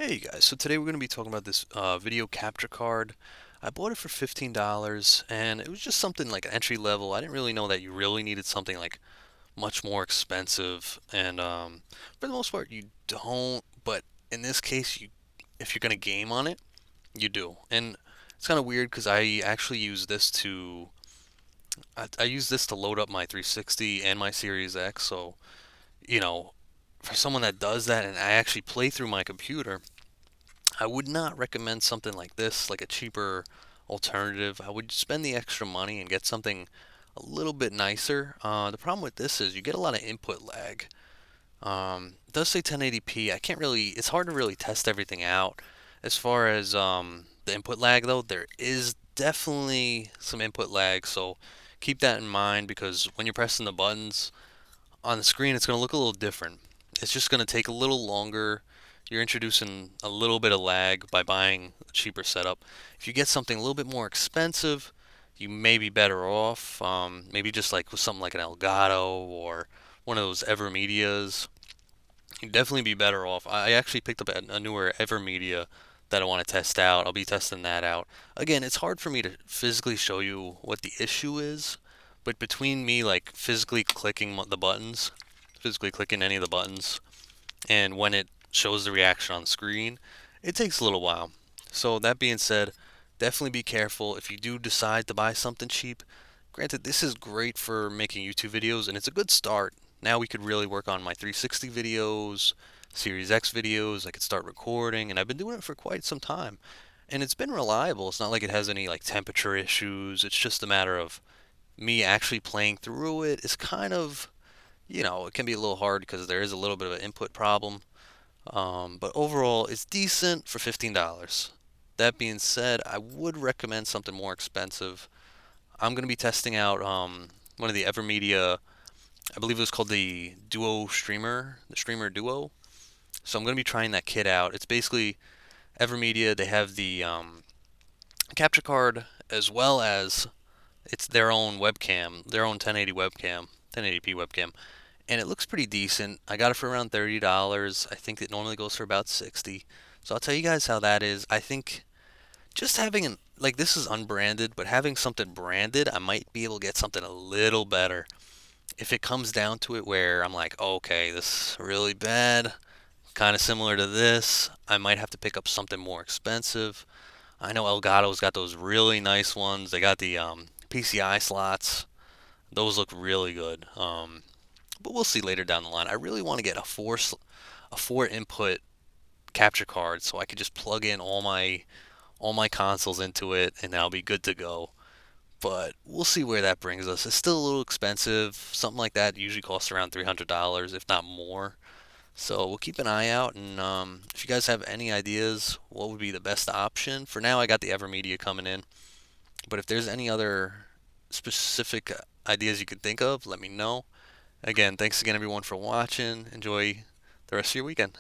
Hey guys, so today we're going to be talking about this video capture card. I bought it for $15 and it was just something like entry level. I didn't really know that you really needed something like much more expensive and for the most part you don't, but in this case if you're going to game on it, you do. And it's kind of weird because I actually use this I use this to load up my 360 and my Series X, so you know, for someone that does that and I actually play through my computer, I would not recommend something like this, like a cheaper alternative. I would spend the extra money and get something a little bit nicer. The problem with this is you get a lot of input lag. It does say 1080p. I can't really, it's hard to really test everything out. As far as the input lag, though, there is definitely some input lag, so keep that in mind because when you're pressing the buttons, on the screen, it's going to look a little different. It's just going to take a little longer. You're introducing a little bit of lag by buying a cheaper setup. If you get something a little bit more expensive, you may be better off. Maybe just like with something like an Elgato or one of those Evermedias. You'd definitely be better off. I actually picked up a newer Evermedia that I want to test out. I'll be testing that out. Again, it's hard for me to physically show you what the issue is, but between me like physically clicking the buttons, physically clicking any of the buttons, and when it shows the reaction on the screen, it takes a little while. So that being said, definitely be careful if you do decide to buy something cheap. Granted, this is great for making YouTube videos and it's a good start. Now we could really work on my 360 videos, Series X videos. I could start recording and I've been doing it for quite some time. And it's been reliable. It's not like it has any like temperature issues. It's just a matter of me actually playing through it. It's kind of, it can be a little hard because there is a little bit of an input problem. But overall, it's decent for $15. That being said, I would recommend something more expensive. I'm going to be testing out one of the Evermedia, I believe it was called the Duo Streamer, the Streamer Duo. So I'm going to be trying that kit out. It's basically Evermedia, they have the capture card as well as it's their own webcam, their own 1080 webcam, 1080p webcam, and it looks pretty decent. I got it for around $30. I think it normally goes for about 60. So I'll tell you guys how that is. I think just having an like this is unbranded, but having something branded, I might be able to get something a little better. If it comes down to it where I'm like, okay, this is really bad, kind of similar to this, I might have to pick up something more expensive. I know Elgato's got those really nice ones. They got the PCI slots. Those look really good. But we'll see later down the line. I really want to get a four input capture card so I could just plug in all my consoles into it and I'll be good to go. But we'll see where that brings us. It's still a little expensive. Something like that usually costs around $300, if not more. So we'll keep an eye out, and if you guys have any ideas, what would be the best option? For now, I got the Evermedia coming in, but if there's any other specific ideas you could think of, let me know. Again, thanks again everyone for watching. Enjoy the rest of your weekend.